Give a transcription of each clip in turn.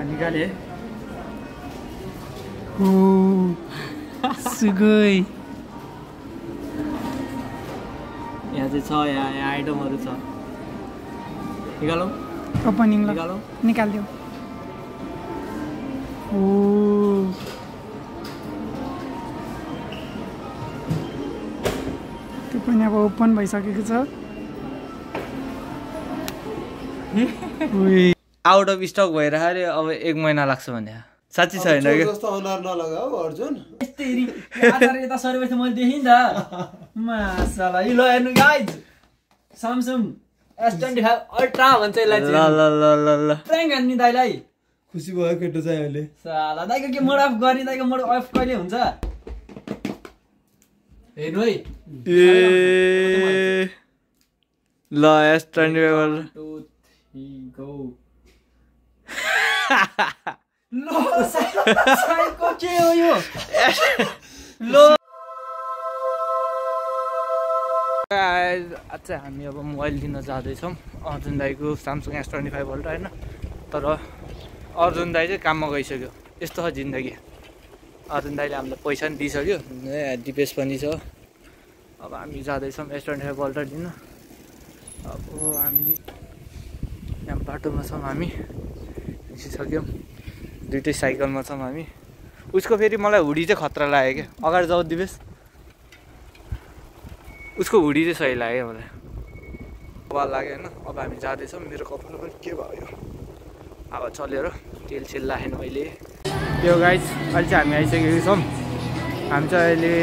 निकाले सुगोई यहाँ चाहिँ छ यहाँ आइटमहरू छ निकालौँ ओपनिङ ल निकालौँ निकाल्दियो त्यो पनि अब ओपन भइसकेको छ आउट अफ स्टक भइरहेको अब 1 महिना लाग्छ भने साँच्ची छैन कि जस्तो अनुहार नलगाऊ अर्जुन यस्तै यता सरेपछि मैले देखेँ नि त माशाल्लाह यो ल हेर्नु गाइज Samsung S25 अल्ट्रा भन्छ यसलाई चाहिँ ल प्राङ्क हान्ने दाइलाई खुसी भयो केटो चाहिँ अहिले साला दाइको के मोड अफ गर्ने दाइको मोड अफ कहिले हुन्छ हेर्नु है ए ल S25 2 3 गो लो साइको के हो यो लो आज हामी अब मोबाइल लिन जाँदैछौँ अर्जुन दाईको Samsung S25 अल्ट्रा होइन तर अर्जुन दाई चाहिँ काममा गइसक्यो यस्तो छ जिन्दगी अर्जुन दाईले हामीलाई पैसा पनि दिइसक्यो डिपेस पनि छ अब हामी जाँदैछौँ S25 अल्ट्रा लिन अब हामी यहाँ बाटोमा छौँ हामी निस्किसक्यौँ दुइटै साइकलमा छौँ हामी उसको फेरि मलाई हुडी चाहिँ खतरा लाग्यो क्या अगाडि जाऊ दिवेश उसको हुडी चाहिँ सही लाग्यो मलाई कपाल लाग्यो होइन अब हामी जाँदैछौँ मेरो कपाल पनि के भयो अब चलेर तेल सेल लाएन मैले यो गाइज अहिले चाहिँ हामी आइसकेको छौँ हामी चाहिँ अहिले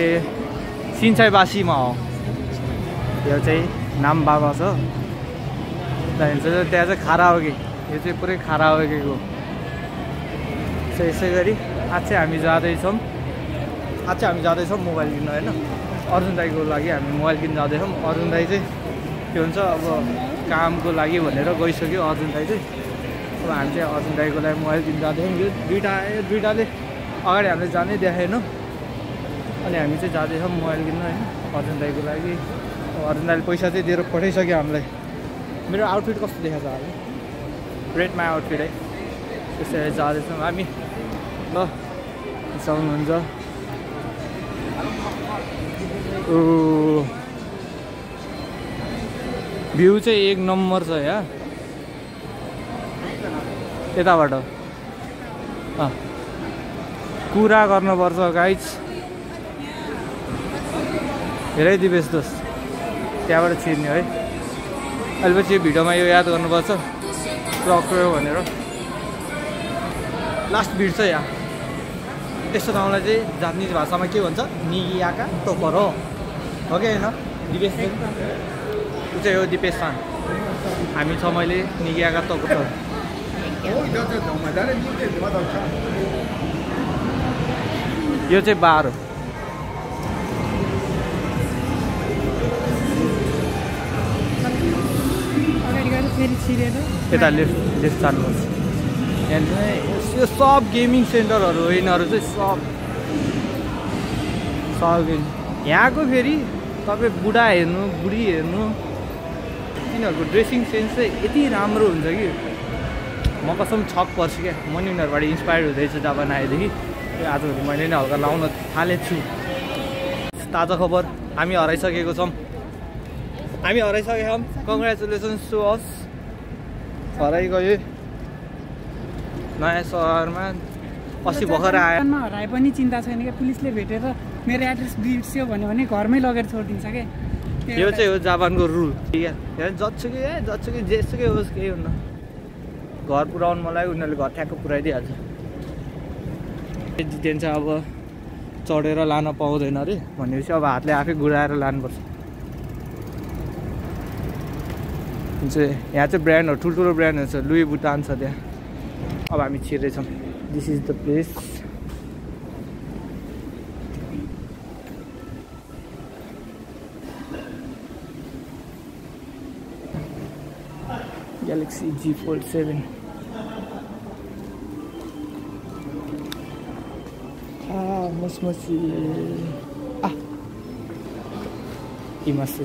सिन्चाइबासीमा हो यो चाहिँ नाम बाबा छ त्यहाँ चाहिँ खारा हो कि यो चाहिँ पुरै खारा हो कि यसै गरी आज चाहिँ हामी जाँदैछौँ मोबाइल किन्न होइन अर्जुन दाईको लागि हामी मोबाइल किन्न जाँदैछौँ अर्जुन दाई चाहिँ के भन्छ अब कामको लागि भनेर गइसक्यो अर्जुन दाई चाहिँ अब हामी चाहिँ अर्जुन दाईको लागि मोबाइल किन्न जाँदैछौँ यो दुइटाले अगाडि हामीले जानै देखाएन अनि हामी चाहिँ जाँदैछौँ मोबाइल किन्न होइन अर्जुन दाईको लागि अर्जुन दाईले पैसा चाहिँ दिएर पठाइसक्यो हामीलाई मेरो आउटफिट कस्तो देखाएको छ अहिले रेडमा आउटफिट है त्यसरी जाँदैछौँ हामी ल सक्नुहुन्छ भ्यू चाहिँ 1 नम्बर छ यहाँ यताबाट कुरा गर्नुपर्छ गाइज हेरै दिवेश दोस्त त्यहाँबाट छिर्ने है अहिले पछि भिडियोमा यो याद गर्नुपर्छ टक्यो भनेर लास्ट भिड छ यहाँ त्यस्तो ठाउँलाई चाहिँ जापानिज भाषामा के भन्छ निगियाका टोकरो हो कि होइन दिपेश ऊ चाहिँ हो दिपेश खान हामी छ मैले निगियाका टोकरो यो चाहिँ बार हो यता लेफ्ट जानुपर्छ यो सब गेमिङ सेन्टरहरू हो यिनीहरू चाहिँ सब यहाँको फेरि तपाईँ बुढा हेर्नु बुढी हेर्नु तिनीहरूको ड्रेसिङ सेन्स चाहिँ यति राम्रो हुन्छ कि म कसम छक पर्छु क्या म नि उनीहरूबाट इन्सपायर हुँदैछु जापान आएदेखि आजभोलि मैले नै हल्का लाउन थालेको छु ताजा खबर हामी हराइसकेको छौँ कङ्ग्रेचुलेसन्स टु अस हराइगयो नयाँ सहरमा अस्ति भर्खर आयो हराए पनि चिन्ता छैन क्या पुलिसले भेटेर मेरो एड्रेस बिर्स्यो भन्यो भने घरमै लगेर छोडिदिन्छ क्या यो चाहिँ हो जापानको रुल ठिक है जत्सुकै जेसुकै होस् केही हुन्न घर पुऱ्याउनु मलाई उनीहरूले घर ठ्याक्क पुऱ्याइदिइहाल्छ जितेन चाहिँ अब चढेर लान पाउँदैन अरे भनेपछि अब हातले आफै गुडाएर लानुपर्छ यहाँ चाहिँ ब्रान्डहरू ठुल्ठुलो ब्रान्डहरू छ लुई भुटान छ त्यहाँ अब हामी छिर्दैछौँ this is the place Galaxy G Fold 7 इमासु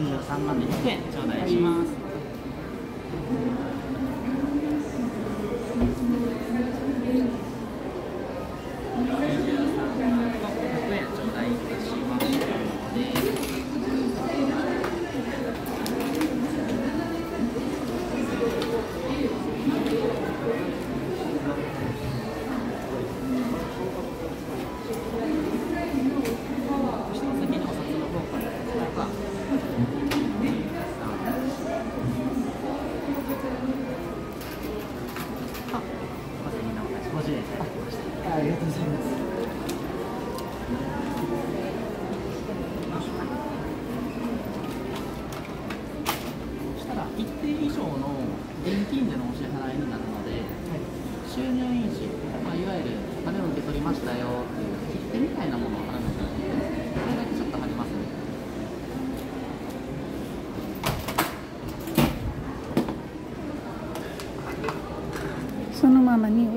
23万で100円頂戴します。23万と100円頂戴いたします。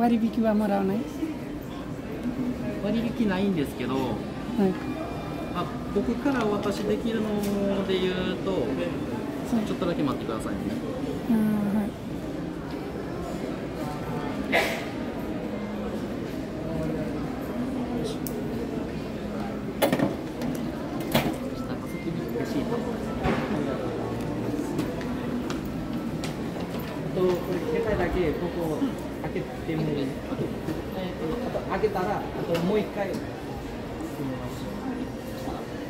割引はもらわない？割引ないんですけど、はい。僕からお渡しできるので言うと、ちょっとだけ待ってくださいね。はい。先にレシート。これ携帯だけここ開けてもいい？あと開けたらあともう一回。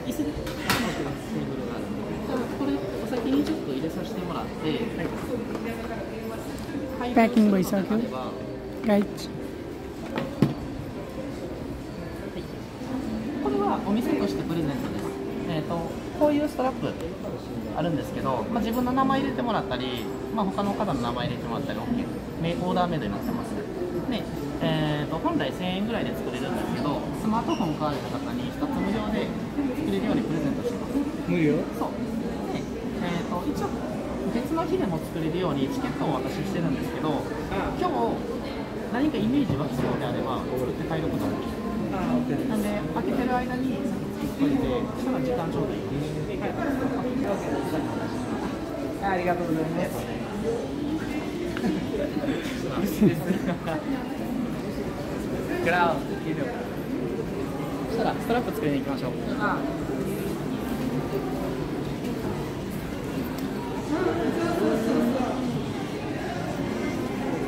椅子でテーブルがあるので、これお先にちょっと入れさせてもらって、はい、プッキングभइसक्यो गाइडこれはお店としてプレゼントです。こういうストラップあるんですけど、自分の名前入れてもらったり、他の方の名前入れてもらったり OK、オーダーメイドになってます。で、本来1000円ぐらいで作れるんですけど、スマートフォン買われた方に1つ無料で作れるようにプレゼントしてます。無料？そう。で、一応別の日でも作れるようにチケットをお渡ししてるんですけど、今日何かイメージ湧きそうであれば作って帰ることができる。なんで開けてる間に作っといて、そしたら時間ちょうどいい。ありがとうございます。グラウンドそしたらストラップ作りに行きましょう。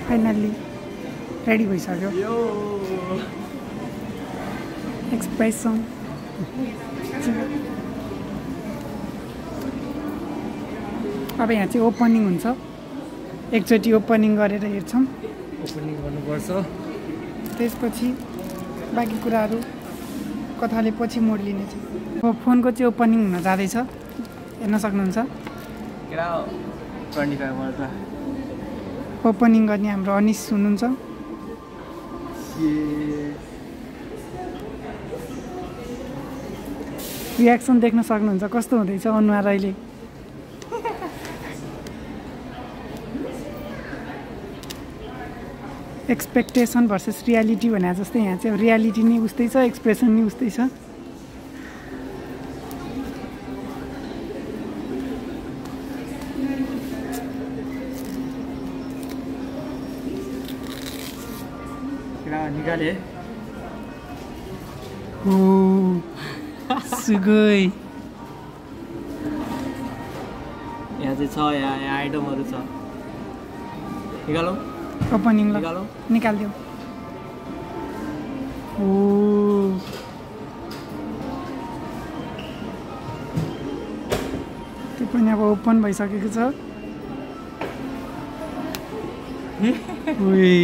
फाइनल्ली रेडी भइसक्यो एक्सप्रेसन अब यहाँ चाहिँ ओपनिङ हुन्छ एकचोटि ओपनिङ गरेर हेर्छौँ ओपनिङ गर्नुपर्छ त्यसपछि बाँकी कुराहरू कथाले पछि मोड लिनेछ अब फोनको चाहिँ ओपनिङ हुन जाँदैछ हेर्न सक्नुहुन्छ ओपनिङ गर्ने हाम्रो अनिस हुनुहुन्छ रियाक्सन देख्न सक्नुहुन्छ कस्तो हुँदैछ अनुहार अहिले एक्सपेक्टेसन भर्सेस रियालिटी भने जस्तै यहाँ चाहिँ रियालिटी नै उस्तै छ एक्सप्रेसन नै उस्तै छ निकाले ओ सुगै यहाँ चाहिँ छ यहाँ आइटमहरू छ निकालौँ ओपनिङ ल निकालौँ निकालिदेऊ ओ त्यो पनि अब ओपन भइसकेको छ उई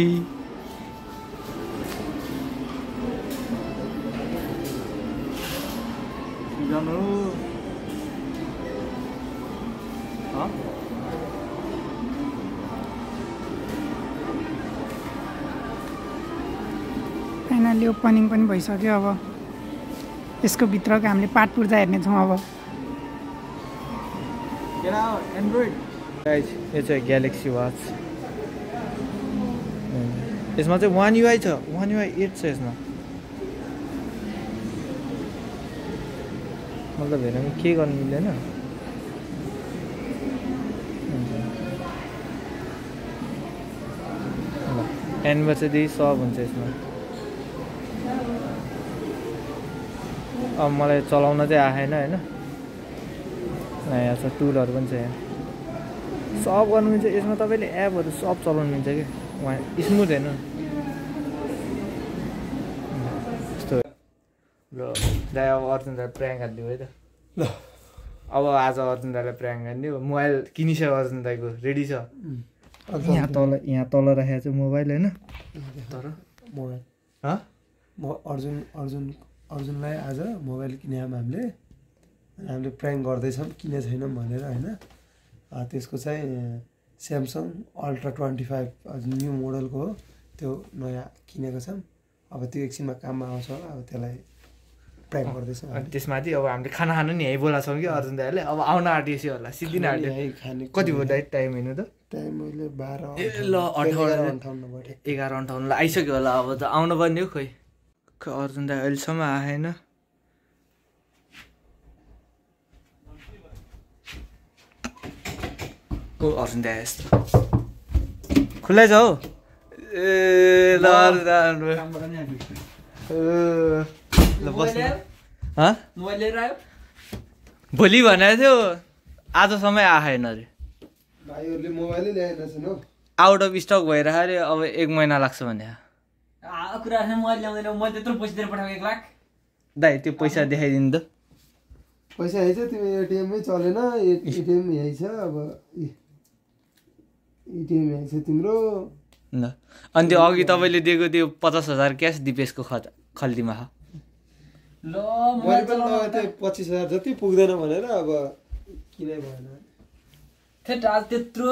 फाइनली ओपनिङ पनि भइसक्यो अब यसको भित्रको हामीले पार्ट पुर्जा हेर्नेछौँ अब एन्ड्रोइड यो चाहिँ ग्यालेक्सी वाच यसमा चाहिँ वान युआई छ वान युआई 8 छ यसमा मतलब हेर्नु के गर्नु मिल्दैन एन्डमा चाहिँ त्यही सब हुन्छ यसमा अब मलाई चलाउन चाहिँ आएन होइन यहाँ छ टुलहरू पनि छ यहाँ सब गर्नु मिल्छ यसमा तपाईँले एपहरू सब चलाउनु मिल्छ कि वहाँ स्मुथ हेर्नु यस्तो ल दाइ अब अर्जुन दाइ प्र्याङ्क हानिदियो है त ल अब आज अर्जुन दाइलाई प्र्याङ्क हानिदियो मोबाइल किनिसक्यो अर्जुन दाइको रेडी छ यहाँ तल राखेको छ मोबाइल होइन तर मोबाइल म अर्जुनलाई आज मोबाइल किन्यौँ हामीले प्र्याङ्क गर्दैछौँ किने छैनौँ भनेर होइन त्यसको चाहिँ स्यामसङ अल्ट्रा 25 न्यू मोडलको हो त्यो नयाँ किनेको छौँ अब त्यो एकछिनमा काममा आउँछ अब त्यसलाई प्र्याङ्क गर्दैछौँ अनि त्यसमाथि अब हामीले खाना खानु नि यहीँ बोलाएको छौँ कि अर्जुन दाइले अब आउन आँटेपछि होला सिद्धिन आँट्यो खाने कति भयो दाइ टाइम हेर्नु त टाइम अहिले 12 ए ल 58 58 11:58 ल आइसक्यो होला अब त आउनु पर्ने हो खोइ अर्जुन दाइ अहिलेसम्म आएन ओ अर्जुन दाइ आएछ खुल्लै छ हौ ए ल मोबाइल लिएर आयो भोलि भनेको थियो आजसम्म आएन अरे भाइहरुले मोबाइलै ल्याएनछन् हौ आउट अफ स्टक भइरहेको अरे अब 1 महिना लाग्छ भने कुरा मोबाइल ल्याउँदैन मैले त्यत्रो पैसा दिएर पठाएको 1 लाख दाइ त्यो पैसा देखाइदिनु त पैसा आइछ तिम्रो एटिएममै चलेन एटिएम यही छ अब एटिएम यही छ तिम्रो ल अनि त्यो अघि तपाईँले दिएको त्यो 50,000 क्यास दिपेशको खल्तीमा ल मैले पनि त्यो 25,000 जति पुग्दैन भनेर अब किनै भएन थेट आज त्यत्रो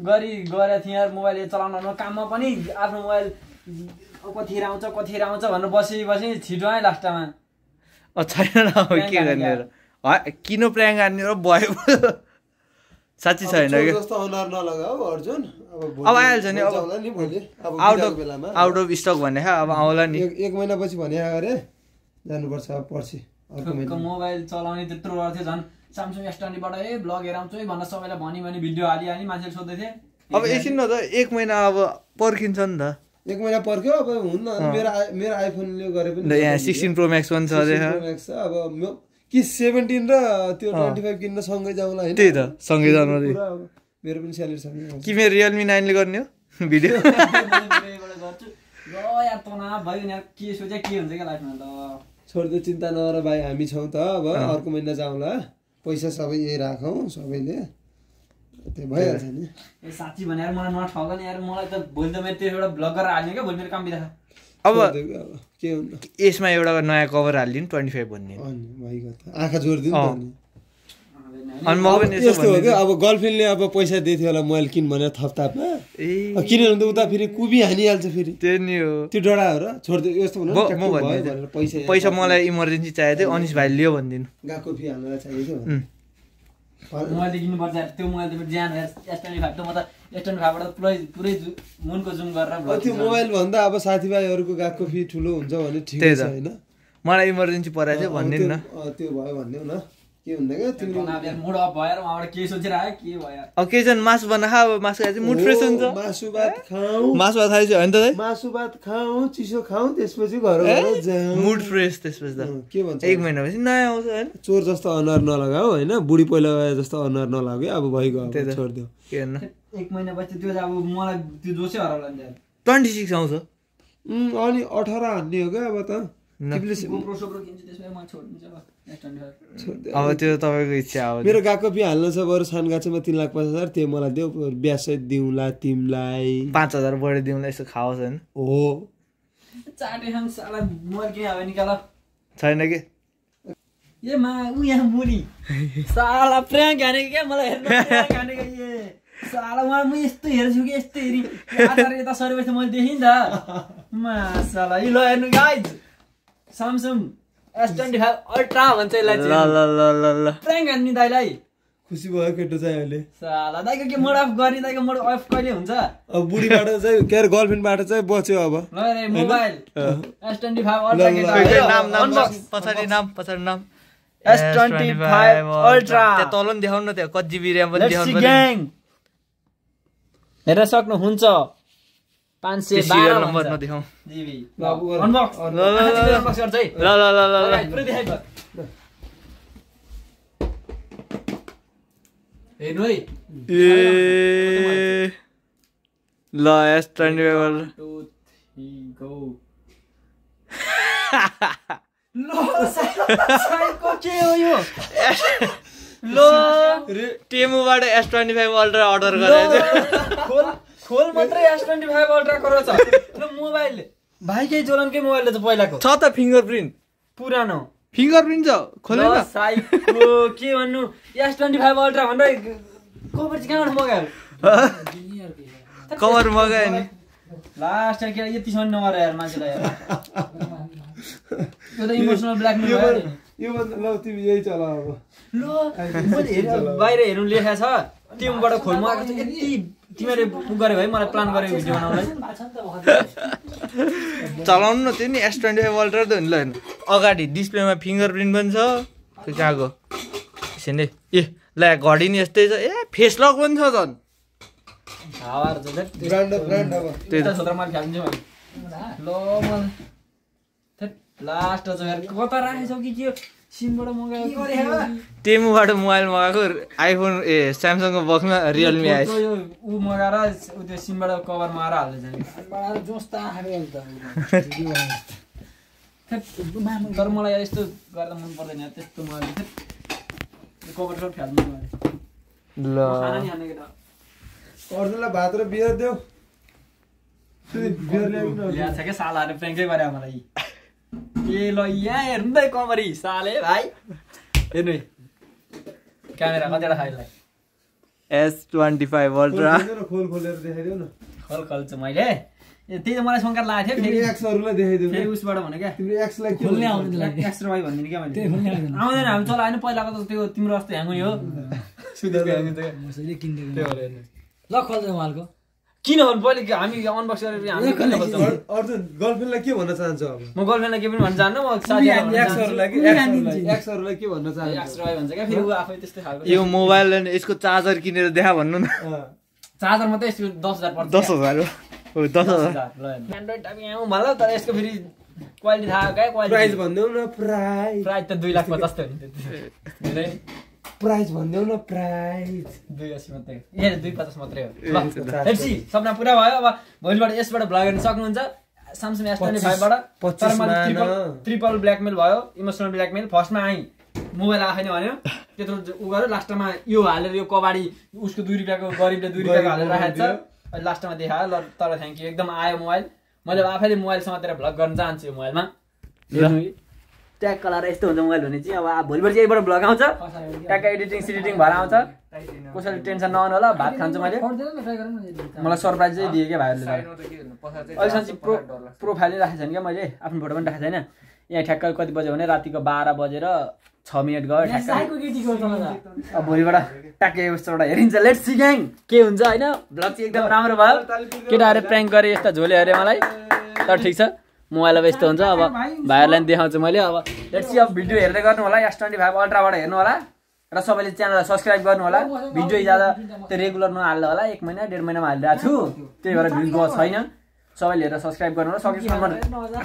गरी गरे थिए यार मोबाइल चलाउन काममा पनि आफ्नो मोबाइल कतिखेर आउँछ भनेर बसी छिटो आयो लास्टमा छैन अब के गर्ने र किन प्र्याङ्क हान्ने र भयो साँच्ची छैन कि जस्तो अनुहार नलगाऊ अर्जुन अब आइहाल्छ नि अब आउला नि भोलि अब बेलामा आउट अफ स्टक भने अब आउला नि 1 महिनापछि भने अरे जानुपर्छ अब पर्सि अर्को महिना मोबाइल चलाउने त्यत्रो गर्थ्यो झन् सामसङ S20बाट ब्लग हेर आउँछु है भनेर सबैलाई भनी भिडियो हाली मान्छेले सोध्दै थिए अब एकछिन न त 1 महिना अब पर्खिन्छ नि त 1 महिना पर्ख्यो अब हुन्न मेरो आइफोनले गरे पनि यहाँ 16 प्रो म्याक्स पनि छ अरे अब कि 17 र त्यो 25 किन्न सँगै जाउँला हैन त्यही त सँगै जानु रे मेरो पनि स्यालेरी सँगै कि मेरो Realme 9 ले गर्ने हो भिडियो गर्छु ल यार तनाव भयो नि यार के सोचे के हुन्छ के लाइफमा ल छोड्दै चिन्ता नगर भाइ हामी छौं त अब अर्को महिना जाउँला पैसा सबै यही राखौं सबैले त्यो भइहाल्छ नि ए साच्ची भने यार मलाई नठग नि यार मलाई त भोलि त मेरो त्यो एउटा ब्लगर हाल्ने के भोलि मेरो काम बिदा अब के हुन्छ यसमा एउटा नयाँ कभर हालिदिनु 25 भन्ने अनि भइगयो त आँखा जोड्दिनु त अनि म पनि यस्तो हो के अब गर्लफ्रेन्डले अब पैसा दिएको होला मोबाइल किन भनेर थपथापमा किनेर त उता फेरि कुबी हानिहाल्छ फेरि त्यो नि हो त्यो डडा हो र छोड्दै यस्तो भन्नु पैसा मलाई इमर्जेन्सी चाहिएको थियो अनिश भाइ लियो भनिदिनु गाको फी हाल्नलाई चाहिएको थियो मोबाइल किन्नु पर्छ त्यो मोबाइल त ज्यान S25 त म त S25बाट पुरै मुनको जुम गरेर त्यो मोबाइल भन्दा अब साथीभाइहरुको गाको फी ठुलो हुन्छ भने ठिकै छ हैन मलाई इमर्जेन्सी परेको थियो भनिदिनु न त्यो भयो भन्देऊ न के हुन्छ के तिम्रो मुड अफ भएर उहाँबाट के सोचेर आयो के भयो अब के जन मासु बनाखा अब मासु खाए चाहिँ मुड फ्रेस हुन्छ मासु भात खाऊ मासु भात खाए चाहिँ हैन त मासु भात खाऊ चिसो खाऊ त्यसपछि घर जाऊ मुड फ्रेस त्यसपछि त के भन्छ 1 महिनापछि नयाँ आउँछ हैन चोर जस्तो अनुहार नलगाऊ हैन बुढी पहिला जस्तो अनुहार नलाग्यो अब भइगयो अब छोड्दियो के गर्न 1 महिनापछि त्यो अब मलाई त्यो जोसै हराउला नि 26 आउँछ अनि 18 हान्ने हो क्या अब त तिमीले गोप्रो सोप्रो किन्छ त्यसमै म छोड्दिन्छु अब अब त्यो तपाईको इच्छा हो मेरो गाको फी हाल्नु छ बरु सानगाछमा 3,50,000 त्यो मलाई देऊ ब्यासै दिउँला तिमलाई 5,000 बढी दिउँला यसो खाओस् हैन हो चाटे खान साला मोबाइल किन आयो निकाल छैन के ए मा उ यहाँ मुनी साला प्र्याङ्क हानेको क्या मलाई हेर्न प्र्याङ्क हानेको ए साला उहाँ म यस्तो हेर्छु कि यस्तो हेरी आधार यता सरेपछि मैले देखेँ नि त मा साला ल हेर्नु गाइज Samsung S25 Ultra भन्छ यसलाई ल प्र्याङ्क हान्ने दाइलाई खुसी भयो केटो चाहिँ अहिले साला दाइको के मोड अफ गर्ने दाइको मोड अफ कहिले हुन्छ अब बुढीबाट चाहिँ के अरे गर्लफ्रेन्डबाट चाहिँ बच्यो अब ल रे मोबाइल S25 Ultra के नाम पछाडि नाम S25 Ultra त्यो तल नि देखाउनु न त्यो कति जिबी र्याम पनि देखाउनु पर्छ हेर्न सक्नुहुन्छ 512 नम्बर नदेखाऊ जिबी अनबक्स अनबक्स गर्छ है ल पुरै देखाइ भयो हेर्नु है ए ल S25 गो ल साइको के हो यो ल टेमुबाट S25 अल्ट्रा अर्डर गरेको खोल मात्रै S25 अल्ट्रा करो छ ल मोबाइल भाइकै जोलनकै मोबाइल छ पहिलाको छ त फिंगरप्रिन्ट पुरानो फिंगरप्रिन्ट छ खोलेन साइको के भन्नु S25 अल्ट्रा भनेर कभर चाहिँ कहाँबाट मगायो कभर मगायो नि लास्ट के यति सम्म नगर यार मान्छेलाई यार यो त इमोसनल ब्ल्याकमेल भयो योभन्दा ल तिमी यही चला अब ल मैले बाहिर हेर्नु लेखेको छ टिमबाट खोल मगाएको छ यति तिमीले गरे भाइ मलाई प्लान गरेको भिडियो बनाउनलाई चलाउनु न त्यो नि S25 अल्ट्रा त हुनु ल हेर्नु अगाडि डिस्प्लेमा फिङ्गरप्रिन्ट पनि छ त्यो कहाँको एकछिन ए ल घडी नि यस्तै छ ए फेस लक पनि छ झन् हावार छ ब्रान्ड अब त्यही त सत्र माल खेल्छु मैले ल मन लास्ट छ यार कता राखेछौ कि के सिमबाट मगाएको टेमुबाट मोबाइल मगाएको आइफोन स्यामसङको बक्समा रियलमी आएछ ऊ मगाएर ऊ त्यो सिमबाट कभर मगाएर हाल्दैछ तर मलाई यस्तो गर्दा मन पर्दैन त्यस्तो मलाई कभर सट फाल्नु ल खाना नि हानेको त अर्जुनलाई भात र बियर देऊ बियर ल्याउनु ल्याएको छ क्या सालाहरूले प्र्याङ्कै गरे मलाई ए ल यहाँ हेर्नु त कमरी साले भाइ हेर्नु है क्यामेरा कतिवटा खाइलाई S25 अल्ट्रा खोल खोलेर देखाइदेऊ न खल खल्छु मैले ए त्यही त मलाई शङ्का लागेको थियो तिमी एक्सहरूलाई देखाइदेऊ फेरि उसबाट भने क्या तिम्रो एक्सलाई के खोल्ने एक्स्ट्रा भाइ भनिदिनु क्या मैले आउँदैन हामी चलाएन पहिलाको त त्यो तिम्रो जस्तो ह्याङ हुने हो सुदेशको ह्याङ हुन्छ क्या ल खोल्छ उहाँको किन भन्नु पहिले हामी अनबक्स गरेर हामी किन खोल्छौँ अर्जुन गर्लफ्रेन्डलाई के भन्न चाहन्छौ अब म गर्लफ्रेन्डलाई के पनि भन्न चाहन्न म साथीहरूलाई एक्सहरूलाई के भन्न चाहन्छौ एक्स्ट्रा भाइ भन्छ क्या फेरि ऊ आफै त्यस्तै खालको यो मोबाइल यसको चार्जर किनेर देखा भन्नु न चार्जर मात्रै यसको 10,000 पर्छ 10,000 हो 10,000 एन्ड्रोइड टाइप यहाँ भन्ला तर यसको फेरि क्वालिटी थाहा क्या प्राइस क्वालिटी भन्देऊ न प्राइस प्राइस त 2,50,000 त हो नि प्राइस भन्देऊ न प्राइस 280 मात्रै ए 250 मात्रै हो ल हेर्सी सपना पुरा भयो अब भोलिबाट यसबाट भ्लग गर्न सक्नुहुन्छ Samsung S25 बाट तर मलाई ट्रिपल ब्ल्याकमेल भयो इमोसनल ब्ल्याकमेल फर्स्टमा आइ मोबाइल आएन भन्यो त्यत्रो उ गर्यो लास्टमा यो हालेर यो कबाडी उसको 2 रुपैयाँको गरिबले 2 रुपैयाँको हालेर राखेको छ अहिले लास्टमा देखायो ल तर थ्यांक यू एकदम आयो मोबाइल मैले आफैले मोबाइल समातेर भ्लग गर्न चाहन्छु यो मोबाइलमा ट्याग कलर यस्तो हुन्छ मोबाइल भने चाहिँ अब भोलिबाट चाहिँ यहीबाट भ्लग आउँछ ट्याग एडिटिङ सिडिटिङ भएर आउँछ कसैले टेन्सन नहुनु होला भात खान्छु मैले मलाई सरप्राइज चाहिँ दिएँ क्या भाइहरूले अहिलेसम्म चाहिँ प्रोफाइलै राखेको छैन क्या मैले आफ्नो फोटो पनि राखेको छैन यहाँ ठ्याक्कै कति बज्यो भने रातिको 12 बजेर 6 मिनट गयो ठ्याक्कै अब भोलिबाट ट्याक्कै उस्तोबाट हेरिन्छ लेट्स सी ग्याङ के हुन्छ होइन भ्लग चाहिँ एकदम राम्रो भयो केटाहरू प्र्याङ्क गरे यस्ता झोले हेरे मलाई तर ठिक छ मोबाइल अब यस्तो हुन्छ अब भाइहरूलाई पनि देखाउँछु मैले अब लेट्स सी अब भिडियो हेर्दै गर्नु होला S25 अल्ट्राबाट हेर्नु होला र सबैले च्यानललाई सब्स्क्राइब गर्नु होला भिडियो ज्यादा त्यो रेगुलर नहाल्नु होला 1 महिना 1.5 महिनामा हालिरहेको छु त्यही भएर भिडियो गएको छैन सबैले हेरेर सब्स्क्राइब गर्नु होला सकेसम्म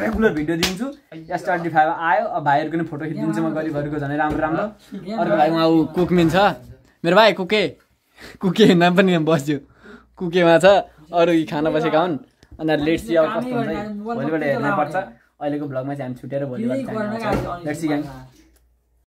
रेगुलर भिडियो दिन्छु S25 आयो अब भाइहरूको पनि फोटो खिचिदिन्छु म गरिबहरूको झनै राम्रो राम्रो अर्को भाइ उहाँ कुकमिन छ मेरो भाइ कुके नाम पनि बस्यो कुकेमा छ अरू खाना बसेका हुन् अनि लेट्स सी अब कस्तो हुन्छ भोलिबाट हेर्नै पर्छ अहिलेको भ्लगमा चाहिँ हामी छुटेर भोलिबाट लेट्स सी ग्याङ